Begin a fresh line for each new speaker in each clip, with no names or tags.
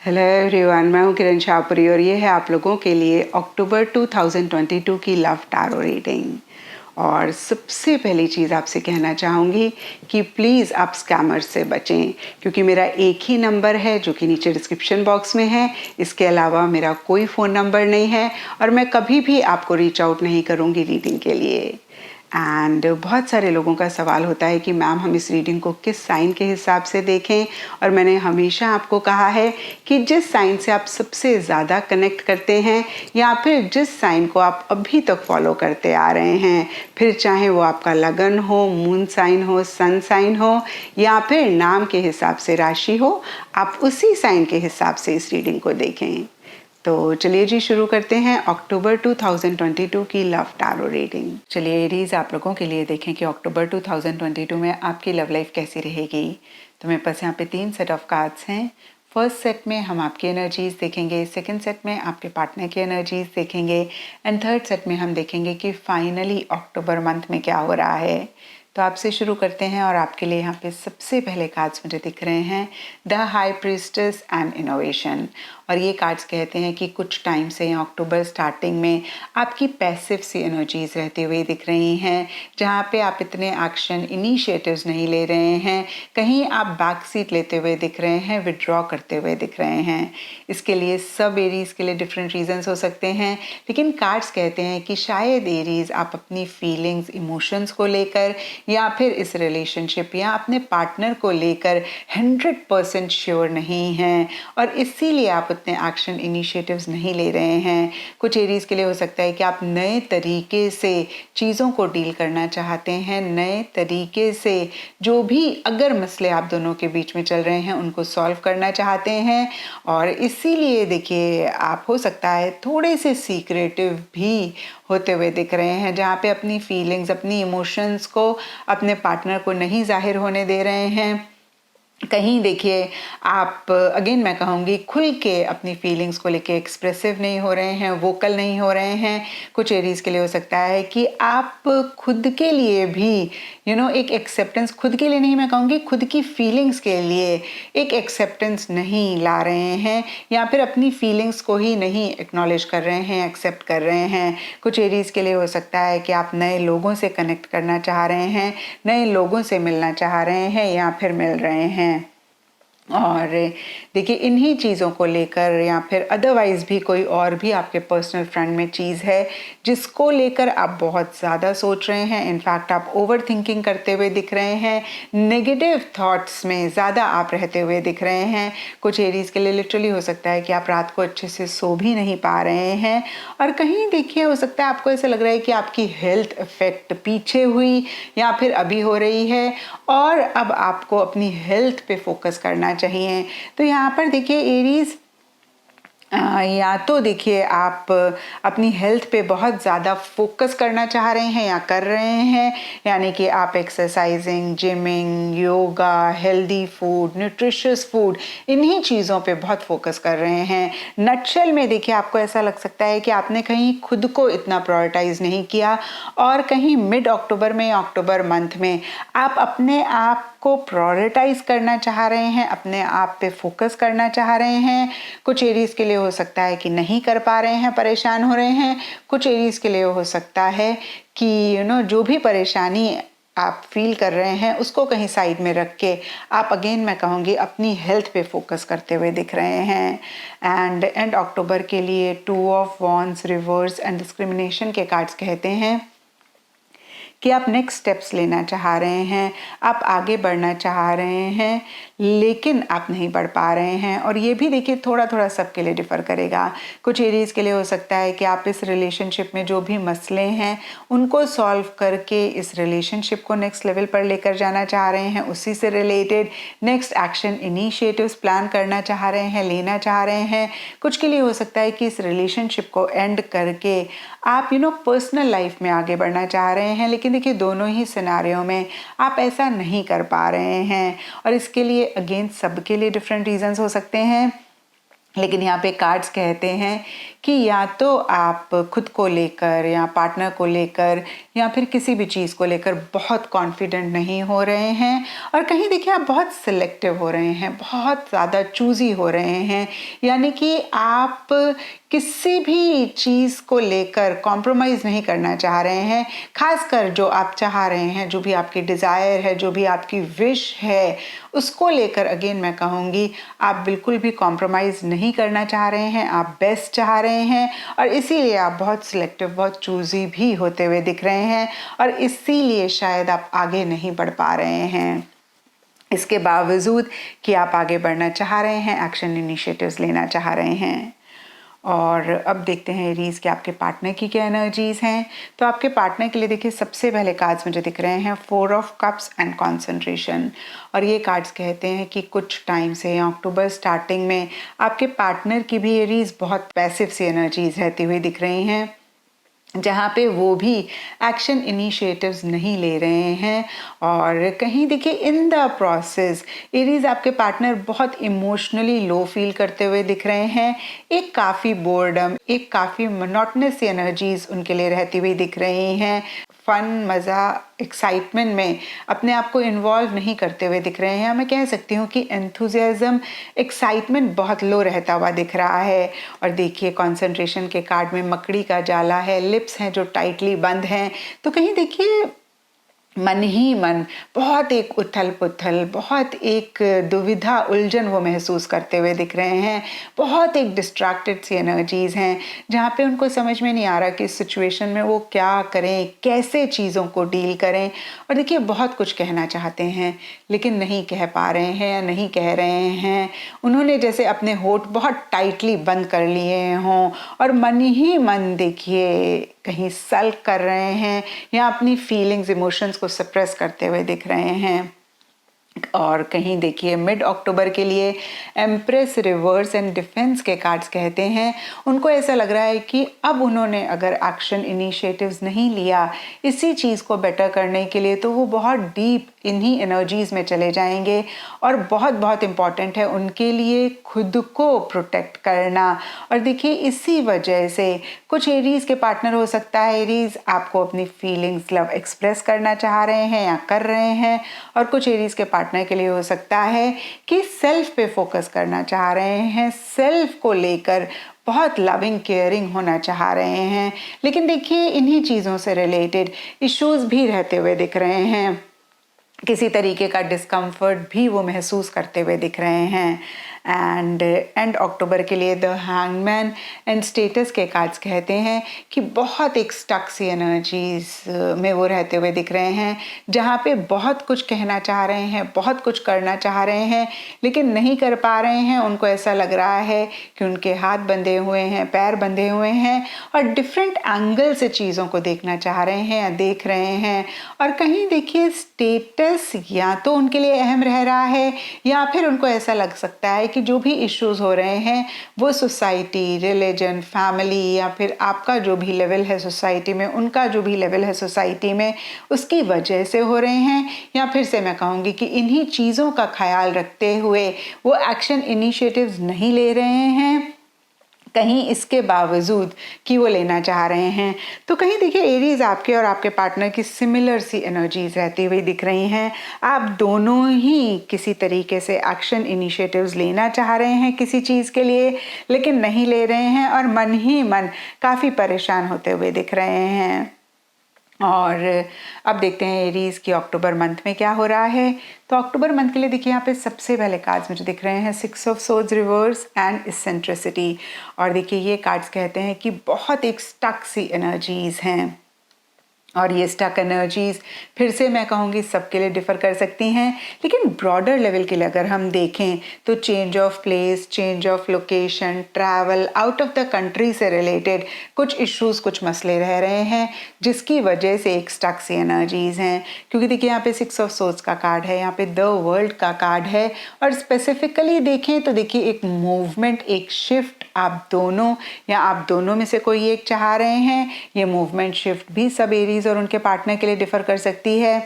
Hello everyone, मैं हूं किरण शाहपुरी और ये है आप लोगों के लिए अक्टूबर 2022 की लव टैरो रीडिंग। और सबसे पहली चीज़ आपसे कहना चाहूँगी कि प्लीज़ आप स्कैमर से बचें, क्योंकि मेरा एक ही नंबर है जो कि नीचे डिस्क्रिप्शन बॉक्स में है। इसके अलावा मेरा कोई फ़ोन नंबर नहीं है और मैं कभी भी आपको रीच आउट नहीं करूँगी रीडिंग के लिए। एंड बहुत सारे लोगों का सवाल होता है कि मैम हम इस रीडिंग को किस साइन के हिसाब से देखें, और मैंने हमेशा आपको कहा है कि जिस साइन से आप सबसे ज़्यादा कनेक्ट करते हैं या फिर जिस साइन को आप अभी तक फॉलो करते आ रहे हैं, फिर चाहे वो आपका लगन हो, मून साइन हो, सन साइन हो या फिर नाम के हिसाब से राशि हो, आप उसी साइन के हिसाब से इस रीडिंग को देखें। तो चलिए जी शुरू करते हैं अक्टूबर 2022 की लव टैरो रीडिंग। चलिए एरीज, आप लोगों के लिए देखें कि अक्टूबर 2022 में आपकी लव लाइफ कैसी रहेगी। तो मेरे पास यहाँ पे 3 सेट ऑफ कार्ड्स हैं। फर्स्ट सेट में हम आपकी एनर्जीज देखेंगे, सेकंड सेट में आपके पार्टनर की एनर्जीज देखेंगे एंड थर्ड सेट में हम देखेंगे कि फाइनली अक्टूबर मंथ में क्या हो रहा है। तो आपसे शुरू करते हैं और आपके लिए यहाँ पे सबसे पहले कार्ड्स मुझे दिख रहे हैं the high priestess and innovation. और ये कार्ड्स कहते हैं कि कुछ टाइम से या अक्टूबर स्टार्टिंग में आपकी पैसिव सी एनर्जीज रहती हुई दिख रही हैं, जहाँ पे आप इतने एक्शन इनिशिएटिव्स नहीं ले रहे हैं, कहीं आप बैक सीट लेते हुए दिख रहे हैं, विड्रॉ करते हुए दिख रहे हैं। इसके लिए सब एरीज के लिए डिफरेंट रीजंस हो सकते हैं, लेकिन कार्ड्स कहते हैं कि शायद एरीज आप अपनी फीलिंग्स, इमोशंस को लेकर या फिर इस रिलेशनशिप या अपने पार्टनर को लेकर 100% श्योर नहीं हैं और इसीलिए आप उतने एक्शन इनिशिएटिव्स नहीं ले रहे हैं। कुछ एरीज के लिए हो सकता है कि आप नए तरीके से चीज़ों को डील करना चाहते हैं, नए तरीके से जो भी अगर मसले आप दोनों के बीच में चल रहे हैं उनको सॉल्व करना चाहते हैं। और इसीलिए देखिए, आप हो सकता है थोड़े से सीक्रेटिव भी होते हुए दिख रहे हैं, जहाँ पे अपनी फीलिंग्स, अपनी इमोशंस को अपने पार्टनर को नहीं जाहिर होने दे रहे हैं। कहीं देखिए आप अगेन मैं कहूँगी खुल के अपनी फीलिंग्स को लेके एक्सप्रेसिव नहीं हो रहे हैं, वोकल नहीं हो रहे हैं। कुछ एरीज के लिए हो सकता है कि आप खुद के लिए भी एक एक्सेप्टेंस, खुद के लिए नहीं, मैं कहूँगी खुद की फीलिंग्स के लिए एक एक्सेप्टेंस नहीं ला रहे हैं या फिर अपनी फीलिंग्स को ही नहीं एक्नॉलेज कर रहे हैं, एक्सेप्ट कर रहे हैं। कुछ एरीज के लिए हो सकता है कि आप नए लोगों से कनेक्ट करना चाह रहे हैं, नए लोगों से मिलना चाह रहे हैं या फिर मिल रहे हैं। और देखिए, इन्हीं चीज़ों को लेकर या फिर अदरवाइज़ भी कोई और भी आपके पर्सनल फ्रेंड में चीज़ है जिसको लेकर आप बहुत ज़्यादा सोच रहे हैं। इनफैक्ट आप ओवर थिंकिंग करते हुए दिख रहे हैं, नेगेटिव थॉट्स में ज़्यादा आप रहते हुए दिख रहे हैं। कुछ एरीज के लिए लिटरली हो सकता है कि आप रात को अच्छे से सो भी नहीं पा रहे हैं। और कहीं देखिए हो सकता है आपको ऐसा लग रहा है कि आपकी हेल्थ इफेक्ट पीछे हुई या फिर अभी हो रही है और अब आपको अपनी हेल्थ पे फोकस करना चाहिए। तो यहाँ पर देखिए एरीज, या तो देखिए आप अपनी हेल्थ पे बहुत ज़्यादा फोकस करना चाह रहे हैं या कर रहे हैं, यानी कि आप exercising, gymming, yoga, healthy food, nutritious food, इन्हीं चीज़ों पे बहुत फोकस कर रहे हैं। नटशेल में देखिए आपको ऐसा लग सकता है कि आपने कहीं खुद को इतना प्रायोरिटाइज नहीं किया और कहीं मिड अक्टूबर में, अक्टूबर मंथ में आप अपने आप को प्रायोरिटाइज करना चाह रहे हैं, अपने आप पे फोकस करना चाह रहे हैं। कुछ एरीज के लिए हो सकता है कि नहीं कर पा रहे हैं, परेशान हो रहे हैं। कुछ एरीज के लिए हो सकता है कि जो भी परेशानी आप फील कर रहे हैं उसको कहीं साइड में रख के आप अगेन मैं कहूँगी अपनी हेल्थ पे फोकस करते हुए दिख रहे हैं। एंड अक्टूबर के लिए 2 of wands, reverse and discrimination के कार्ड्स कहते हैं कि आप नेक्स्ट स्टेप्स लेना चाह रहे हैं, आप आगे बढ़ना चाह रहे हैं, लेकिन आप नहीं बढ़ पा रहे हैं। और ये भी देखिए थोड़ा थोड़ा सबके लिए डिफ़र करेगा। कुछ एरीज के लिए हो सकता है कि आप इस रिलेशनशिप में जो भी मसले हैं उनको सॉल्व करके इस रिलेशनशिप को नेक्स्ट लेवल पर लेकर जाना चाह रहे हैं, उसी से related next action initiatives plan करना चाह रहे हैं, लेना चाह रहे हैं। कुछ के लिए हो सकता है कि इस रिलेशनशिप को एंड करके आप पर्सनल लाइफ में आगे बढ़ना चाह रहे हैं, लेकिन देखिए दोनों ही सिनारियों में आप ऐसा नहीं कर पा रहे हैं। और इसके लिए अगेन सबके लिए डिफरेंट रीजंस हो सकते हैं। लेकिन यहाँ पे कार्ड्स कहते हैं कि या तो आप खुद को लेकर या पार्टनर को लेकर या फिर किसी भी चीज़ को लेकर बहुत कॉन्फिडेंट नहीं हो रहे हैं, और कहीं देखिए आप बहुत सिलेक्टिव हो रहे हैं, बहुत ज़्यादा चूज़ी हो रहे हैं, यानी कि आप किसी भी चीज़ को लेकर कॉम्प्रोमाइज़ नहीं करना चाह रहे हैं। खासकर जो आप चाह रहे हैं, जो भी आपकी डिज़ायर है, जो भी आपकी विश है, उसको लेकर अगेन मैं कहूँगी आप बिल्कुल भी कॉम्प्रोमाइज़ नहीं करना चाह रहे हैं, आप बेस्ट चाह रहे हैं, और इसीलिए आप बहुत सिलेक्टिव, बहुत चूज़ी भी होते हुए दिख रहे हैं, और इसीलिए शायद आप आगे नहीं बढ़ पा रहे हैं। इसके बावजूद कि आप आगे बढ़ना चाह रहे हैं, एक्शन इनिशिएटिव्स लेना चाह रहे हैं। और अब देखते हैं एरीज कि आपके पार्टनर की क्या एनर्जीज हैं। तो आपके पार्टनर के लिए देखिए सबसे पहले कार्ड्स मुझे दिख रहे हैं 4 ऑफ कप्स एंड कंसंट्रेशन, और ये कार्ड्स कहते हैं कि कुछ टाइम से अक्टूबर स्टार्टिंग में आपके पार्टनर की भी एरीज बहुत पैसिव सी एनर्जीज रहती हुई दिख रही हैं, जहाँ पे वो भी एक्शन इनिशिएटिव्स नहीं ले रहे हैं, और कहीं देखिए इन द प्रोसेस एरीज आपके पार्टनर बहुत इमोशनली लो फील करते हुए दिख रहे हैं। एक काफ़ी बोर्डम, एक काफ़ी मोनोटोनस एनर्जीज उनके लिए रहती हुई दिख रही हैं। फन, मज़ा, एक्साइटमेंट में अपने आप को इन्वॉल्व नहीं करते हुए दिख रहे हैं। मैं कह सकती हूँ कि एंथुजियाज्म, एक्साइटमेंट बहुत लो रहता हुआ दिख रहा है। और देखिए कंसंट्रेशन के कार्ड में मकड़ी का जाला है, लिप्स हैं जो टाइटली बंद हैं, तो कहीं देखिए मन ही मन बहुत एक उथल पुथल, बहुत एक दुविधा, उलझन वो महसूस करते हुए दिख रहे हैं। बहुत एक डिस्ट्रैक्टेड सी एनर्जीज हैं, जहाँ पे उनको समझ में नहीं आ रहा कि इस सिचुएशन में वो क्या करें, कैसे चीज़ों को डील करें। और देखिए बहुत कुछ कहना चाहते हैं लेकिन नहीं कह पा रहे हैं या नहीं कह रहे हैं। उन्होंने जैसे अपने होठ बहुत टाइटली बंद कर लिए हों, और मन ही मन देखिए कहीं सल्क कर रहे हैं या अपनी फीलिंग्स, इमोशंस को सप्रेस करते हुए दिख रहे हैं। और कहीं देखिए मिड अक्टूबर के लिए एम्प्रेस, रिवर्स एंड डिफेंस के कार्ड्स कहते हैं उनको ऐसा लग रहा है कि अब उन्होंने अगर एक्शन इनिशिएटिव्स नहीं लिया इसी चीज़ को बेटर करने के लिए, तो वो बहुत डीप इन्हीं एनर्जीज में चले जाएंगे। और बहुत बहुत इम्पॉर्टेंट है उनके लिए खुद को प्रोटेक्ट करना। और देखिए इसी वजह से कुछ एरीज के पार्टनर, हो सकता है एरीज आपको अपनी फीलिंग्स, लव एक्सप्रेस करना चाह रहे हैं या कर रहे हैं, और कुछ एरीज के पार्टनर के लिए हो सकता है कि सेल्फ पे फोकस करना चाह रहे हैं, सेल्फ को लेकर बहुत लविंग, केयरिंग होना चाह रहे हैं। लेकिन देखिए इन्हीं चीज़ों से रिलेटेड इश्यूज भी रहते हुए दिख रहे हैं, किसी तरीके का डिस्कम्फर्ट भी वो महसूस करते हुए दिख रहे हैं। एंड एंड अक्टूबर के लिए द हैंगमैन एंड स्टेटस के कार्ड्स कहते हैं कि बहुत एक स्टक सी एनर्जीज में वो रहते हुए दिख रहे हैं, जहाँ पे बहुत कुछ कहना चाह रहे हैं, बहुत कुछ करना चाह रहे हैं लेकिन नहीं कर पा रहे हैं। उनको ऐसा लग रहा है कि उनके हाथ बंधे हुए हैं, पैर बंधे हुए हैं, और डिफरेंट एंगल से चीज़ों को देखना चाह रहे हैं या देख रहे हैं। और कहीं देखिए स्टेटस या तो उनके लिए अहम रह रहा है, या फिर उनको ऐसा लग सकता है कि जो भी इश्यूज हो रहे हैं वो सोसाइटी, रिलीजन, फैमिली, या फिर आपका जो भी लेवल है सोसाइटी में, उनका जो भी लेवल है सोसाइटी में, उसकी वजह से हो रहे हैं। या फिर से मैं कहूँगी कि इन्हीं चीज़ों का ख्याल रखते हुए वो एक्शन इनिशिएटिव्स नहीं ले रहे हैं, कहीं इसके बावजूद कि वो लेना चाह रहे हैं। तो कहीं देखिए एरीज आपके और आपके पार्टनर की सिमिलर सी एनर्जीज रहती हुई दिख रही हैं। आप दोनों ही किसी तरीके से एक्शन इनिशिएटिव्स लेना चाह रहे हैं किसी चीज़ के लिए, लेकिन नहीं ले रहे हैं, और मन ही मन काफ़ी परेशान होते हुए दिख रहे हैं। और अब देखते हैं एरीज की अक्टूबर मंथ में क्या हो रहा है। तो अक्टूबर मंथ के लिए देखिए यहाँ पे सबसे पहले कार्ड्स मुझे दिख रहे हैं 6 of swords reverse and eccentricity. और देखिए ये कार्ड्स कहते हैं कि बहुत एक स्टक सी एनर्जीज हैं, और ये स्टक एनर्जीज फिर से मैं कहूँगी सबके लिए डिफ़र कर सकती हैं, लेकिन ब्रॉडर लेवल के लिए अगर हम देखें तो change of place, change of location, travel, out of the country से रिलेटेड कुछ इश्यूज, कुछ मसले रह रहे हैं, जिसकी वजह से एक स्टक सी एनर्जीज हैं। क्योंकि देखिए यहाँ पे 6 ऑफ सोर्ड्स का कार्ड है, यहाँ पे द वर्ल्ड का कार्ड है, और स्पेसिफिकली देखें तो देखिए एक मूवमेंट, एक शिफ्ट आप दोनों या आप दोनों में से कोई एक चाह रहे हैं। ये मूवमेंट, शिफ्ट भी सब एरीज और उनके पार्टनर के लिए डिफर कर सकती है।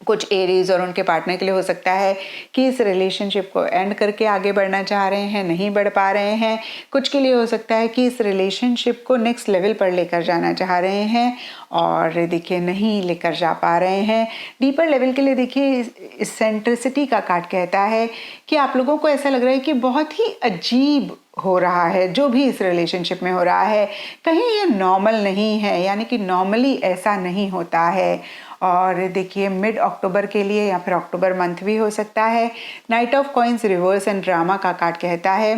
कुछ एरीज और उनके पार्टनर के लिए हो सकता है कि इस रिलेशनशिप को एंड करके आगे बढ़ना चाह रहे हैं, नहीं बढ़ पा रहे हैं। कुछ के लिए हो सकता है कि इस रिलेशनशिप को नेक्स्ट लेवल पर लेकर जाना चाह रहे हैं और देखिए नहीं लेकर जा पा रहे हैं। डीपर लेवल के लिए देखिए इसेंट्रिसिटी का कार्ड कहता है कि आप लोगों को ऐसा लग रहा है कि बहुत ही अजीब हो रहा है जो भी इस रिलेशनशिप में हो रहा है, कहीं ये नॉर्मल नहीं है, यानी कि नॉर्मली ऐसा नहीं होता है। और देखिए मिड अक्टूबर के लिए या फिर अक्टूबर मंथ भी हो सकता है। Night of coins reverse and drama का कार्ड कहता है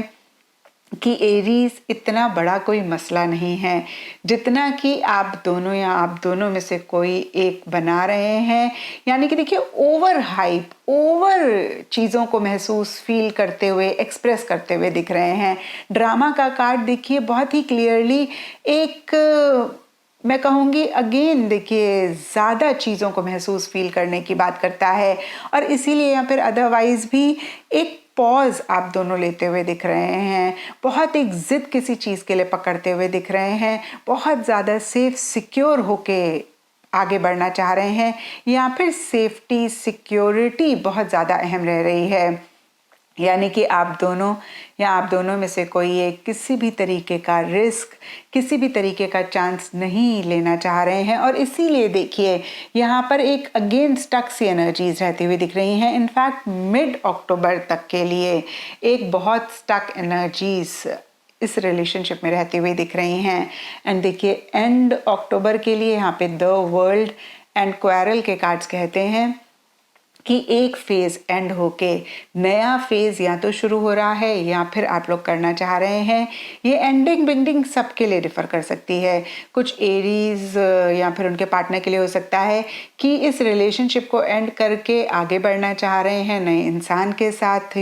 कि एरीज इतना बड़ा कोई मसला नहीं है जितना कि आप दोनों या आप दोनों में से कोई एक बना रहे हैं, यानी कि देखिए ओवर हाइप, ओवर चीज़ों को महसूस फील करते हुए, एक्सप्रेस करते हुए दिख रहे हैं। ड्रामा का कार्ड देखिए बहुत ही क्लियरली एक मैं कहूँगी अगेन देखिए ज़्यादा चीज़ों को महसूस फील करने की बात करता है और इसीलिए या फिर अदरवाइज भी एक पॉज आप दोनों लेते हुए दिख रहे हैं, बहुत एक जिद किसी चीज़ के लिए पकड़ते हुए दिख रहे हैं, बहुत ज़्यादा सेफ सिक्योर होके आगे बढ़ना चाह रहे हैं या फिर सेफ्टी सिक्योरिटी बहुत ज़्यादा अहम रह रही है। यानी कि आप दोनों या आप दोनों में से कोई एक किसी भी तरीके का रिस्क, किसी भी तरीके का चांस नहीं लेना चाह रहे हैं और इसीलिए देखिए यहाँ पर एक अगेन स्टक सी एनर्जीज रहती हुई दिख रही हैं। इनफैक्ट मिड अक्टूबर तक के लिए एक बहुत स्टक एनर्जीज इस रिलेशनशिप में रहती हुई दिख रही हैं। एंड देखिए एंड अक्टूबर के लिए यहाँ पे द वर्ल्ड एंड क्वारल के कार्ड्स कहते हैं कि एक फेज एंड होके नया फेज या तो शुरू हो रहा है या फिर आप लोग करना चाह रहे हैं। ये एंडिंग बिगनिंग सबके लिए डिफर कर सकती है। कुछ एरीज या फिर उनके पार्टनर के लिए हो सकता है कि इस रिलेशनशिप को एंड करके आगे बढ़ना चाह रहे हैं, नए इंसान के साथ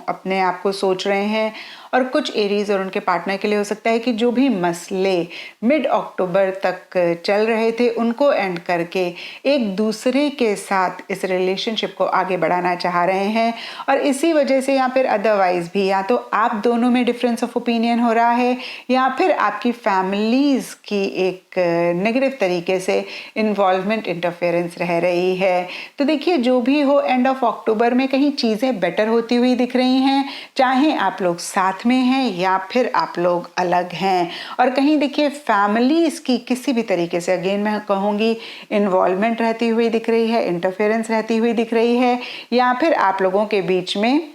अपने आप को सोच रहे हैं। और कुछ एरीज और उनके पार्टनर के लिए हो सकता है कि जो भी मसले मिड अक्टूबर तक चल रहे थे उनको एंड करके एक दूसरे के साथ इस रिलेशनशिप को आगे बढ़ाना चाह रहे हैं। और इसी वजह से या फिर अदरवाइज भी या तो आप दोनों में डिफरेंस ऑफ ओपिनियन हो रहा है या फिर आपकी फैमिलीज की एक नेगेटिव तरीके से इन्वॉल्वमेंट इंटरफेरेंस रह रही है। तो देखिए जो भी हो एंड ऑफ अक्टूबर में कहीं चीज़ें बेटर होती हुई दिख रही हैं, चाहे आप लोग साथ में हैं या फिर आप लोग अलग हैं। और कहीं देखिए फैमिलीज की किसी भी तरीके से अगेन मैं कहूँगी इन्वॉल्वमेंट रहती हुई दिख रही है, इंटरफेरेंस रहती हुई दिख रही है या फिर आप लोगों के बीच में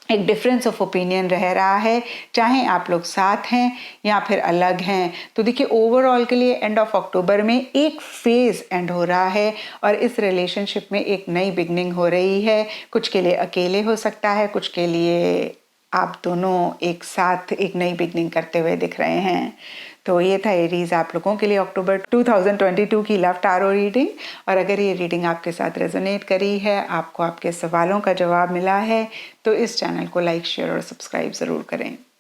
एक डिफरेंस ऑफ ओपिनियन रह रहा है, चाहे आप लोग साथ हैं या फिर अलग हैं। तो देखिए ओवरऑल के लिए एंड ऑफ अक्टूबर में एक फेज एंड हो रहा है और इस रिलेशनशिप में एक नई बिगनिंग हो रही है। कुछ के लिए अकेले हो सकता है, कुछ के लिए आप दोनों एक साथ एक नई बिगनिंग करते हुए दिख रहे हैं। तो ये था एरीज आप लोगों के लिए अक्टूबर 2022 की लव टारो रीडिंग। और अगर ये रीडिंग आपके साथ रेजोनेट करी है, आपको आपके सवालों का जवाब मिला है, तो इस चैनल को लाइक, शेयर और सब्सक्राइब ज़रूर करें।